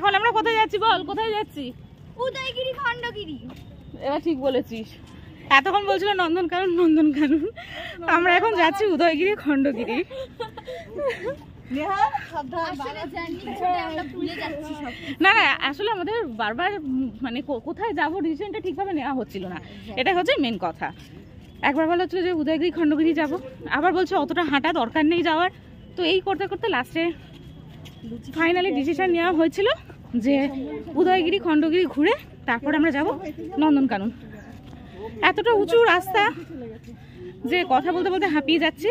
এখন আমরা কোথায় যাচ্ছি বল? কোথায় যাচ্ছি? উদয়গিরি খণ্ডগিরি। এবার ঠিক বলেছিস। এতক্ষণ বলছিল নন্দনকানন নন্দনকানন, আমরা এখন যাচ্ছি উদয়গিরি খণ্ডগিরি। না না, আসলে আমাদের বারবার মানে কোথায় যাবো ডিসিশনটা ঠিকভাবে নেওয়া হচ্ছিল না, এটা হচ্ছে মেন কথা। একবার বলা হচ্ছিল যে উদয়গিরি খণ্ডগিরি যাব, আবার বলছে অতটা হাঁটা দরকার নেই যাওয়ার। তো এই করতে করতে লাস্টে ফাইনালি ডিসিশন নেওয়া হয়েছিল যে উদয়গিরি খণ্ডগিরি ঘুরে তারপর আমরা যাব নন্দনকানন। এতটা উঁচু রাস্তা যে কথা বলতে বলতে হাঁপিয়ে যাচ্ছি।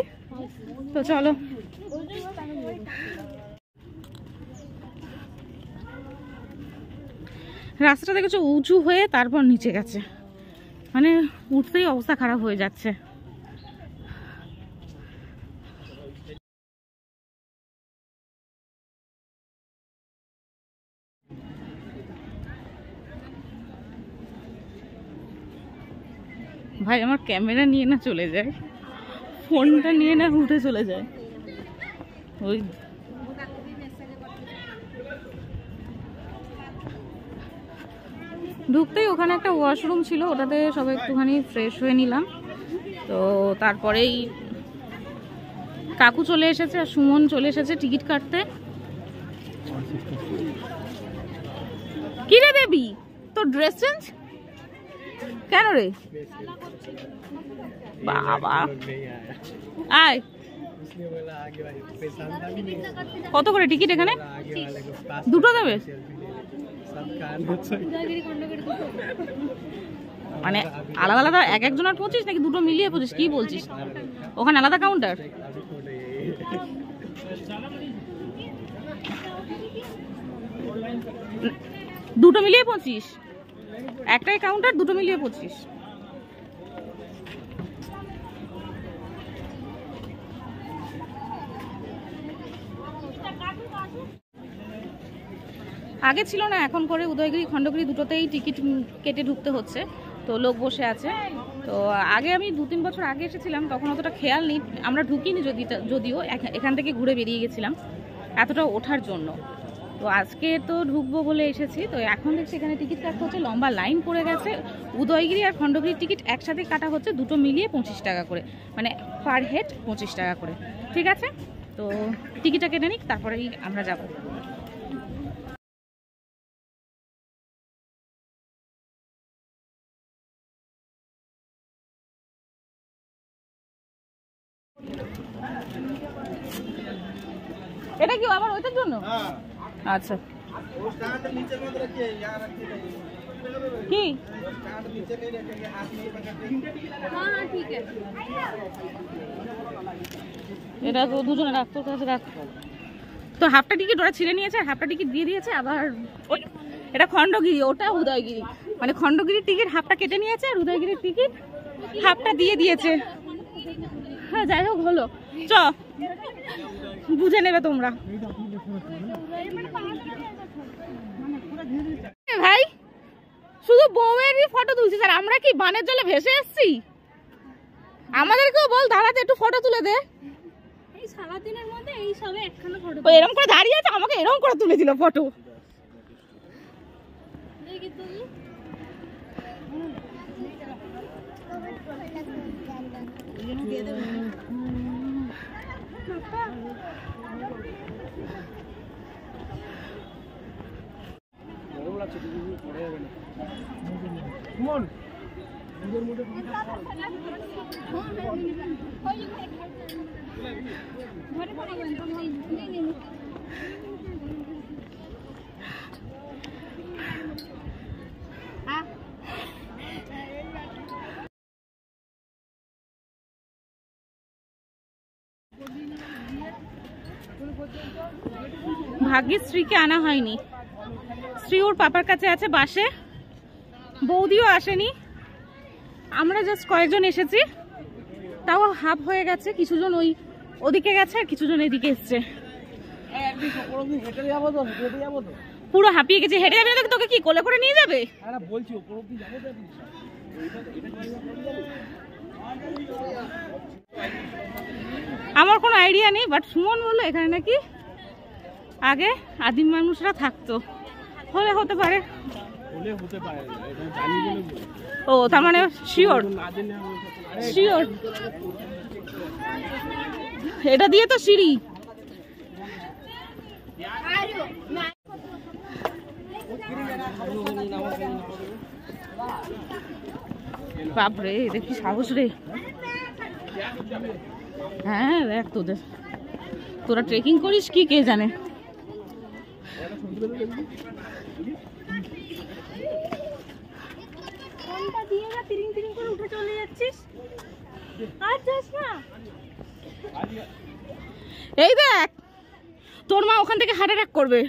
তো চলো, রাস্তাটা দেখেছো উঁচু হয়ে তারপর নিচে গেছে, মানে উঠতেই অবস্থা খারাপ হয়ে যাচ্ছে। ভাই আমার ক্যামেরা নিয়ে না চলে যায়, ফোনটা নিয়ে না উঠে চলে যায়। ওই ঢুকতেই ওখানে একটা ওয়াশরুম ছিল, ওটাতে সবাই একটুখানি ফ্রেশ হয়ে নিলাম। তো তারপরেই কাকু চলে এসেছে আর সুমন চলে এসেছে টিকিট কাটতে। কি রে দেবী, তোর ড্রেস চেঞ্জ কেন রে বাবা? আয়, কত করে টিকিট এখানে? দুটো দেবে মানে আলাদা আলাদা এক একজনের 25 নাকি দুটো মিলিয়ে 25? কি বলছিস? ওখানে আলাদা কাউন্টার? দুটো মিলিয়ে 25? একটাই কাউন্টার, দুটো মিলিয়ে 25? আগে ছিল না, এখন করে উদয়গিরি খণ্ডগিরি দুটোতেই টিকিট কেটে ঢুকতে হচ্ছে। তো লোক বসে আছে। তো আগে আমি 2-3 বছর আগে এসেছিলাম, তখন অতটা খেয়াল নেই, আমরা ঢুকিনি যদিও এখান থেকে ঘুরে বেরিয়ে গেছিলাম এতটা ওঠার জন্য। তো আজকে তো ঢুকবো বলে এসেছি। তো এখন দেখছি এখানে টিকিট কাটতে হচ্ছে, লম্বা লাইন পড়ে গেছে। উদয়গিরি আর খণ্ডগিরির টিকিট একসাথে কাটা হচ্ছে, দুটো মিলিয়ে 25 টাকা করে, মানে পার হেড 25 টাকা করে। ঠিক আছে, তো টিকিটটা কেটে নিক, তারপরেই আমরা যাব। এটা কি আবার ওইটার জন্য? আচ্ছা, কি এটা তো দুজনে রাখতো, রাখ। তো হাফটা টিকিট ওরা ছিঁড়ে নিয়েছে, হাফটা টিকিট দিয়ে দিয়েছে। আবার এটা খণ্ডগিরি, ওটা উদয়গিরি, মানে খণ্ডগিরির টিকিট হাফটা কেটে নিয়েছে আর উদয়গিরির টিকিট হাফটা দিয়ে দিয়েছে। হ্যাঁ যাই হোক, হলো, চ বুঝে নেবে তোমরা। ভাই শুধু বউয়েরই ফটো তুলছিস, আর আমরা কি বানের জলে ভেসে এসছি? আমাদেরকেও বল দাঁড়াতে, একটু ফটো তুলে দে। এই সারাদিনের মধ্যে এই সবে একখানা ফটো, এরকম করে দাঁড়িয়ে আছে, আমাকে এরকম করে তুলে দিল ফটো। ভাগ্যে স্ত্রীকে আনা হয়নি, স্ত্রী ওর পাপার কাছে আছে বাসে, বৌদিও আসেনি। আমরা জাস্ট কয়েকজন এসেছি, তাও হাফ হয়ে গেছে, কিছুজন ওদিকে গেছে আর কিছুজন এদিকে এসছে। পুরো হাঁপিয়ে গেছে, হেঁটে যাবে না? তোকে কি কোলে করে নিয়ে যাবে? আমার কোনো আইডিয়া নেই, বাট সুমন বললো এখানে নাকি আগে আদিম মানুষরা থাকতো, হলে হতে পারে। ও তার মানে শিওর শিওর। এটা দিয়ে তো সিঁড়ি। বাপরে এটা কি সাহস রে। হ্যাঁ দেখ তোরা ট্রেকিং করিস কি কে জানে। এই দেখ তোর মা ওখান থেকে হার্ট অ্যাটাক করবে।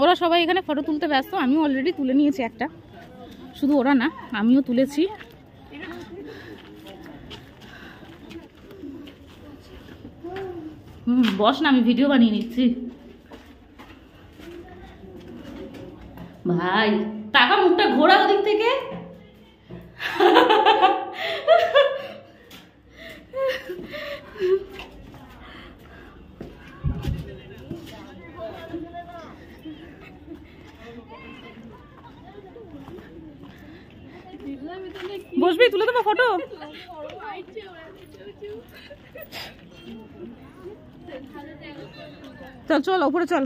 ওরা সবাই এখানে ফটো তুলতে ব্যস্ত, আমিও অলরেডি তুলে নিয়েছি একটা, শুধু ওরা না আমিও তুলেছি। বস না আমি ভিডিও বানিয়ে নিচ্ছি। ভাই টাকা মুখটা ঘোরা ওদিক থেকে। বসবি তুলে দেবো ফটো। চল চল ওপরে চল।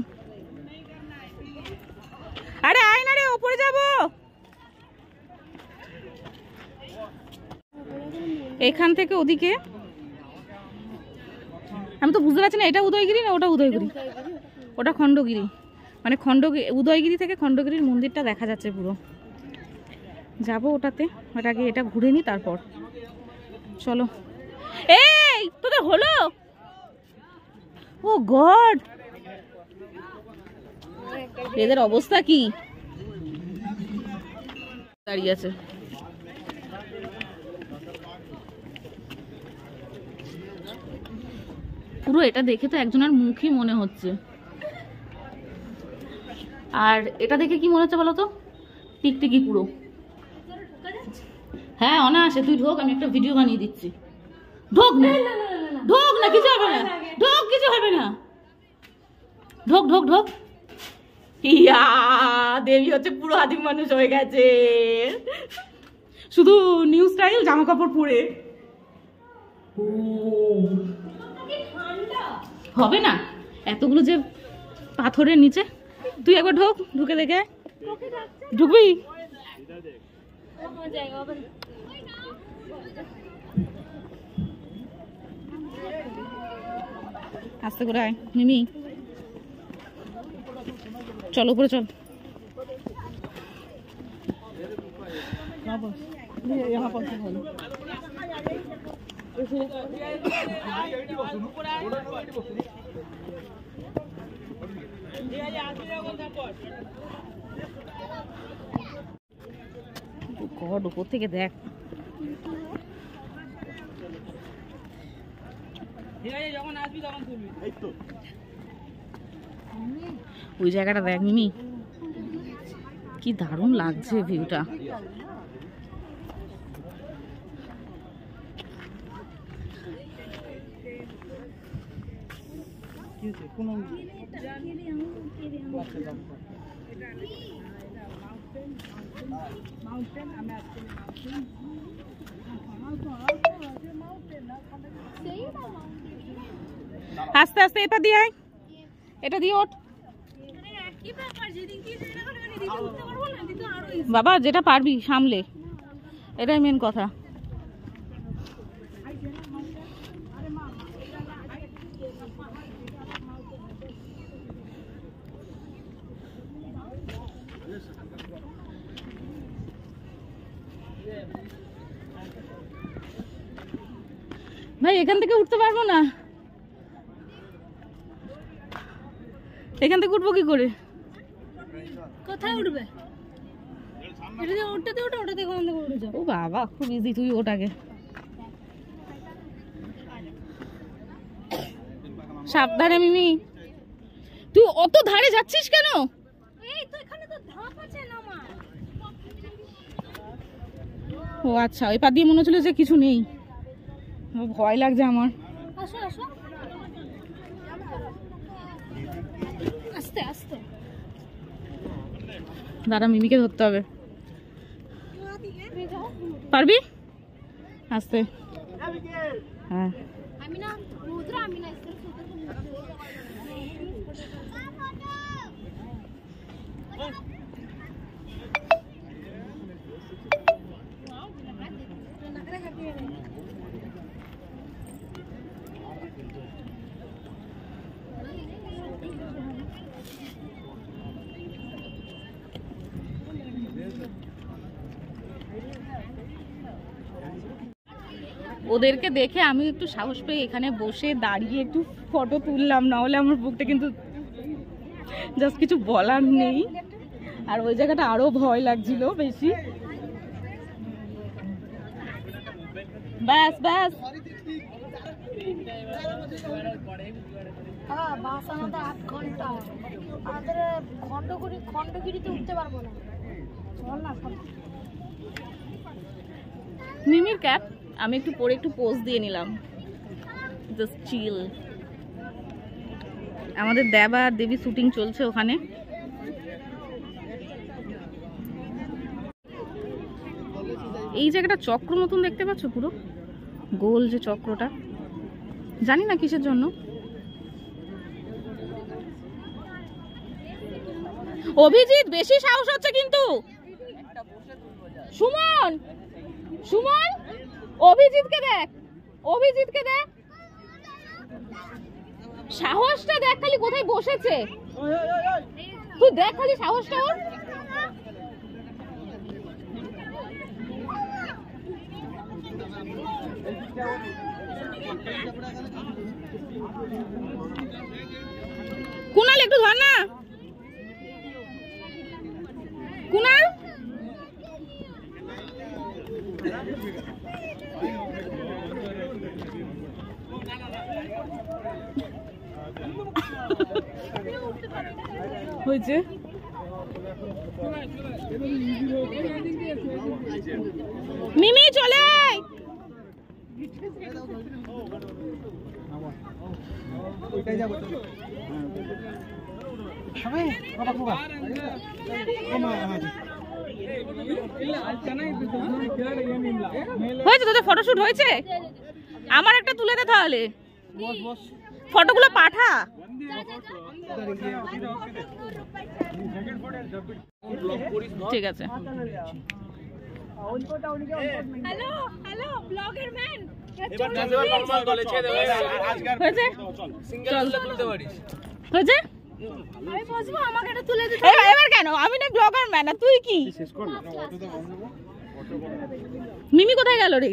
আরে আয় না রে ওপরে যাবো। এখান থেকে ওদিকে আমি তো বুঝতে পারছি না এটা উদয়গিরি না ওটা উদয়গিরি। ওটা খণ্ডগিরি, মানে উদয়গিরি থেকে খণ্ডগিরির মন্দিরটা দেখা যাচ্ছে পুরো। যাবো ওটাতে, ওর আগে এটা ঘুরে নি তারপর চলো। এই তোদের হলো? ও গড এদের অবস্থা কি দাঁড়িয়ে আছে। পুরো এটা দেখে তো একজনের মুখই মনে হচ্ছে। আর এটা দেখে কি মনে হচ্ছে বলো তো? টিকটিকি পুরো। হ্যাঁ অনায়াসে তুই ঢোক, আমি একটা ভিডিও বানিয়ে দিচ্ছি। ঢোক না ঢোক না কিছু হবে না, ঢোক কিছু হবে না, ঢোক ঢোক ঢোক। ইয়া দেবী হচ্ছে পুরো আদিম মানুষ হয়ে গেছে, শুধু নিউ স্টাইল জামা কাপড় পরে। হবে না এতগুলো যে পাথরের নিচে। তুই একবার ঢোক, ঢুকে দেখে ঢুকবি। আস্তে করে আয় মিমি, চল উপরে চল। উপর থেকে দেখ ওই জায়গাটা দেখ মিমি, কি দারুণ লাগছে ভিউটা। আস্তে আস্তে এটা দিয়ে আয়, এটা দিয়ে ওঠ বাবা, যেটা পারবি সামলে, এটাই মেন কথা। ভাই এখান থেকে উঠতে পারবো না, এখান থেকে উঠবো কি করে? কোথায় উঠবে? ও বাবা খুব ইজি, তুই ওটাকে সাবধানে মিমি। তুই অত ধারে যাচ্ছিস কেন? ও আচ্ছা, ওই পা দিয়ে মনে হচ্ছিল যে কিছু নেই, ভয় লাগছে আমার। আসো আসো আস্তে আস্তে দাঁড়া, মিমিকে ধরতে হবে। পারবি? আস্তে। হ্যাঁ, আমি না মুদ্রা আমি না ওদেরকে দেখে আমি একটু সাহস পেয়ে এখানে বসে দাঁড়িয়ে একটু ফটো তুললাম, না হলে আমার বুকটা কিন্তু জাস্ট কিছু বলার নেই। আর ওই জায়গাটা আরো ভয় লাগছিল বেশি। ব্যাস ব্যাস, বাস আমাদের 8 ঘন্টা, আমাদের খন্ডগিরিতে উঠতে পারবো না। চল না মিমির ক্যাপ আমি একটু পরে একটু পোজ দিয়ে নিলাম, জাস্ট চিল। আমাদের দেবা আর দেবী শুটিং চলছে ওখানে। এই জায়গাটা চক্র মতন দেখতে পাচ্ছ, পুরো গোল যে চক্রটা, জানি না কিসের জন্য। অভিজিৎ বেশি সাহস হচ্ছে কিন্তু। সুমন, সুমন, অভিজিৎকে দেখ, অভিজিৎকে দেখ, সাহসটা দেখ খালি কোথায় বসেছে। তুই দেখ খালি সাহসটা ওর। কুনাল একটু ধর না, কুনাল। হয়েছে মিমি, চলে আয়। হয়েছে তোদের ফটোশুট হয়েছে? আমার একটা তুলে দে তাহলে, ফটোগুলো পাঠা। ঠিক আছে। হ্যালো হ্যালো ব্লগার ম্যান, হয়েছে? হয়েছে? আমি বসবো, আমাকে এটা তুলে দিতে। এবার কেন? আমি না ব্লগার ম্যান, তুই কি? মিমি কোথায় গেল রে?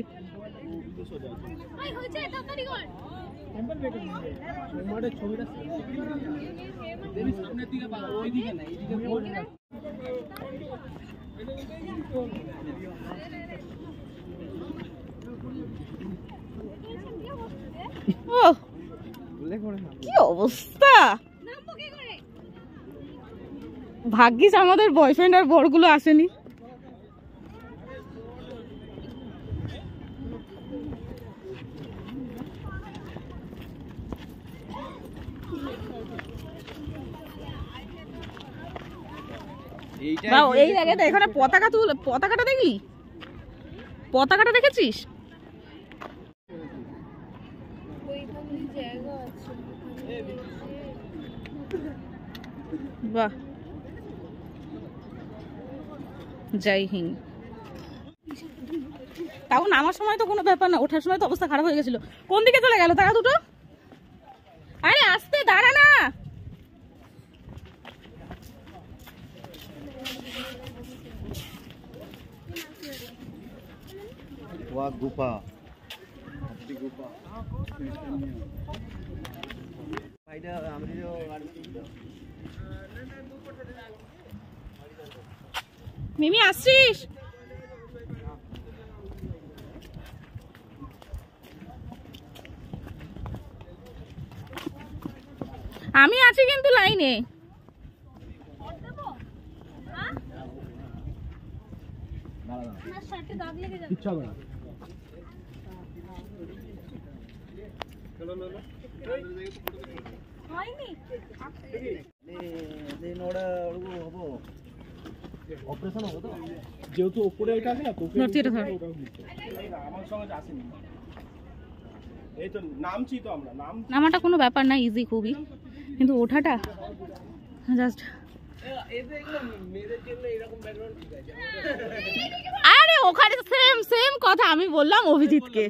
এই হয়েছে, তাড়াতাড়ি কর। ওহ, কি অবস্থা! ভাগ্যিস আমাদের বয়ফ্রেন্ড আর বরগুলো আসেনি। এই জায়গাটা, এখানে পতাকা পতাকাটা দেখলি? পতাকাটা দেখেছিস? বাহ, জয় হিন্দ। তাও নামার সময় তো কোনো ব্যাপার না, ওঠার সময় তো অবস্থা খারাপ হয়ে গেছিল। কোন দিকে চলে গেল তারা দুটো? আরে আস্তে দাঁড়া না। গুফা মিমি আসছিস? আমি আছি কিন্তু লাইনে। হয়নি অপারেশন হবে তো যেহেতু উপরে এটা আছে না তো আমার সঙ্গে আসেনি এই তো নামছি তো আমরা নামাটা কোনো ব্যাপার না, ইজি খুবই, কিন্তু ওঠাটা জাস্ট আরে ওখানে সেম সেম কথা আমি বললাম অভিজিৎকে।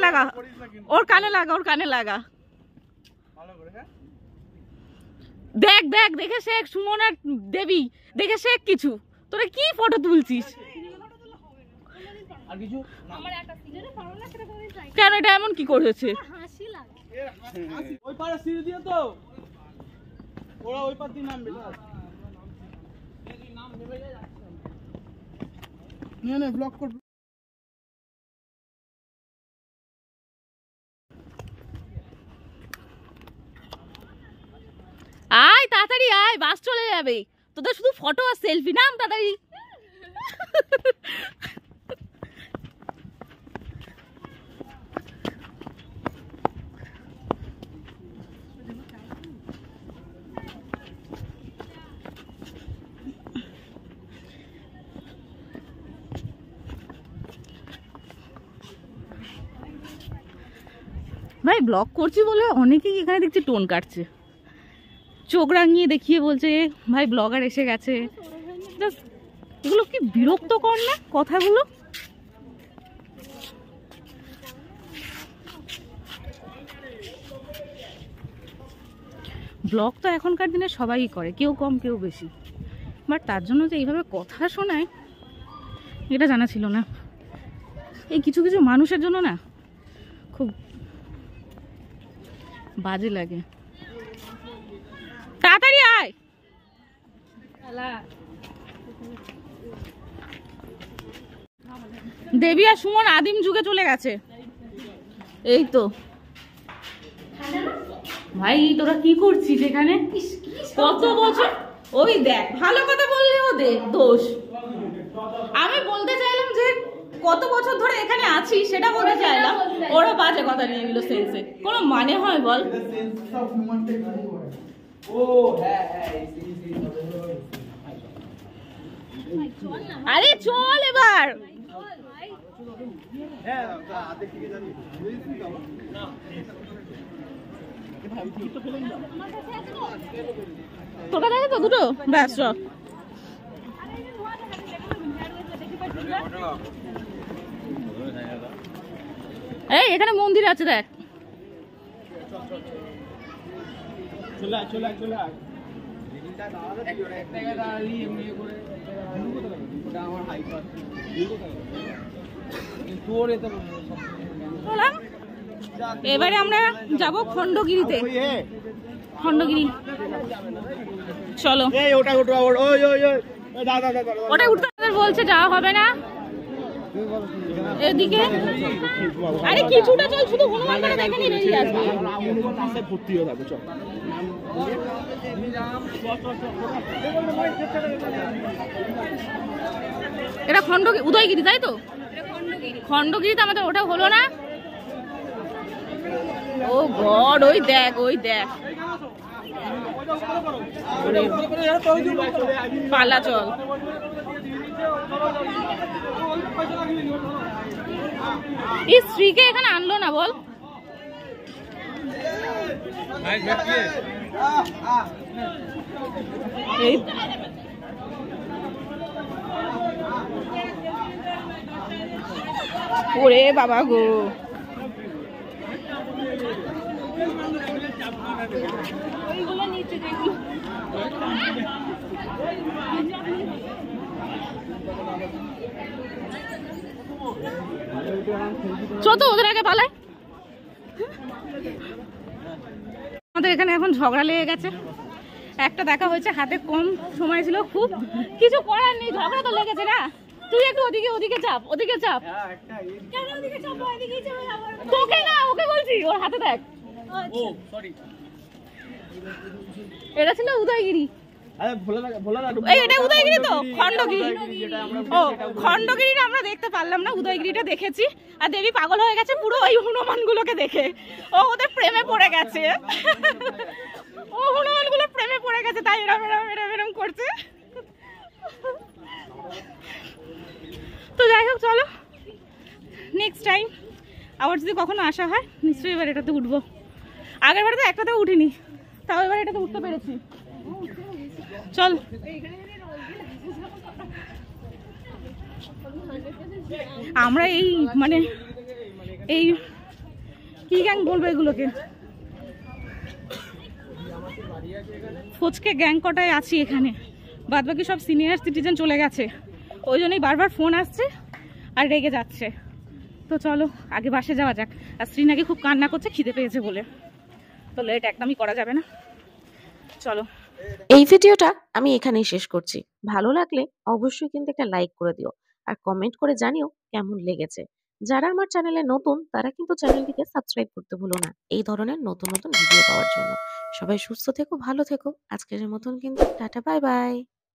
লাগা ওর কানে লাগা, ওর কানে লাগা, দেখ দেখ দেখে শেখ, সুমন আর দেবী দেখে শেখ কিছু। তোরা কি ফটো তুলছিস? কেন এটা এমন কি করেছে? হাসি লাগে ওই পারে সিঁড়ি দিয়ে তো ওরা ওই পার দিয়ে নামবে না ব্লক কর। আয় তাড়াতাড়ি আয়, বাস চলে যাবে। তোদের শুধু ফটো আর সেলফি, নাম তাড়াতাড়ি। ভাই ব্লগ করছি বলে অনেকেই এখানে দেখছি টোন কাটছে, চোখ রাঙিয়ে দেখিয়ে বলছে ভাই ব্লগার এসে গেছে। জাস্ট এগুলো কি বিরক্তকর না কথাগুলো? ব্লগ তো এখনকার দিনে সবাই করে, কেউ কম কেউ বেশি, বাট তার জন্য যে এইভাবে কথা শোনায় এটা জানা ছিল না। এই কিছু কিছু মানুষের জন্য না খুব বাজে লাগে। তাড়াতাড়ি আয়। দেবী আর সুমন আদিম যুগে চলে গেছে। এই তো ভাই তোরা কি করছিস এখানে? কত বছর, ওই দেখ ভালো কথা বললে ওদের দোষ। আমি বলতে চাইলাম যে কত বছর ধরে এখানে আছি সেটা বলতে চাইলাম, ওরা বাজে কথা নিয়ে নিল সেন্সে। কোনো মানে হয় বল? আরে চল এবার। তোর কাছে আছে তো দুটো? ব্যাস চল। এই এখানে মন্দির আছে দেখ। এবারে আমরা যাব খণ্ডগিরিতে। খণ্ডগিরি চলো। ওটা উঠতে বলছে, যাওয়া হবে না এদিকে। আরে কিছুটা চল, শুধু হনুমান করে দেখে নিয়ে বেরিয়ে আসবি। এটা খণ্ডগিরি, উদয়গিরি তাই তো? খণ্ডগিরিতে আমাদের ওটা হলো না। ও গড, ওই দেখ ওই দেখ, পালা চল। এই স্ত্রীকে এখানে আনলো না বল? এই ওরে বাবা গো, চল তো ওদের আগে পালায়। আমাদের এখানে এখন ঝগড়া লেগে গেছে। একটা দেখা হয়েছে, হাতে কম সময় ছিল, খুব কিছু করার নেই, ঝগড়া তো লেগেছে না। তুই একটু ওদিকে ওদিকে চাপ, ওদিকে চাপ। তোকে না, ওকে বলছি, ওর হাতে দেখ। এটা ছিল উদয়গিরি। আরে ভোলা না এই এটা উদয়গিরি তো, খণ্ডগিরি। ও খণ্ডগিরিটা আমরা দেখতে পারলাম না, উদয়গিরিটা দেখেছি। আর দেবী পাগল হয়ে গেছে পুরো ওই হনুমানগুলোকে দেখে, ও ওদের প্রেমে পড়ে গেছে। ও হনুমানগুলো প্রেমে পড়ে গেছে, তাই এরম এরম এরম এরম করছে। তো যাই হোক, চলো নেক্সট টাইম আবার যদি কখনো আসা হয় নিশ্চয়ই এবার এটাতে উঠবো। আগের বারে তো একটাতেও উঠিনি, তাও এবার এটাতে উঠতে পেরেছি। চল আমরা এই মানে এই কি গ্যাং বলবো এগুলোকে, ফচকে গ্যাং কটায় আছি এখানে, বাদ বাকি সব সিনিয়র সিটিজেন চলে গেছে। ওই জন্যই বারবার ফোন আসছে আর রেগে যাচ্ছে। তো চলো আগে বাসে যাওয়া যাক। আর শ্রী নাকি খুব কান্না করছে খিদে পেয়েছে বলে, তো লেট একদমই করা যাবে না, চলো। এই ভিডিওটা আমি এখানেই শেষ করছি। ভালো লাগলে অবশ্যই কিন্তু একটা লাইক করে দিও আর কমেন্ট করে জানিও কেমন লেগেছে। যারা আমার চ্যানেলে নতুন তারা কিন্তু চ্যানেলটিকে সাবস্ক্রাইব করতে ভুলো না এই ধরনের নতুন নতুন ভিডিও পাওয়ার জন্য। সবাই সুস্থ থেকো, ভালো থেকো। আজকের মতন কিন্তু টাটা, বাই বাই।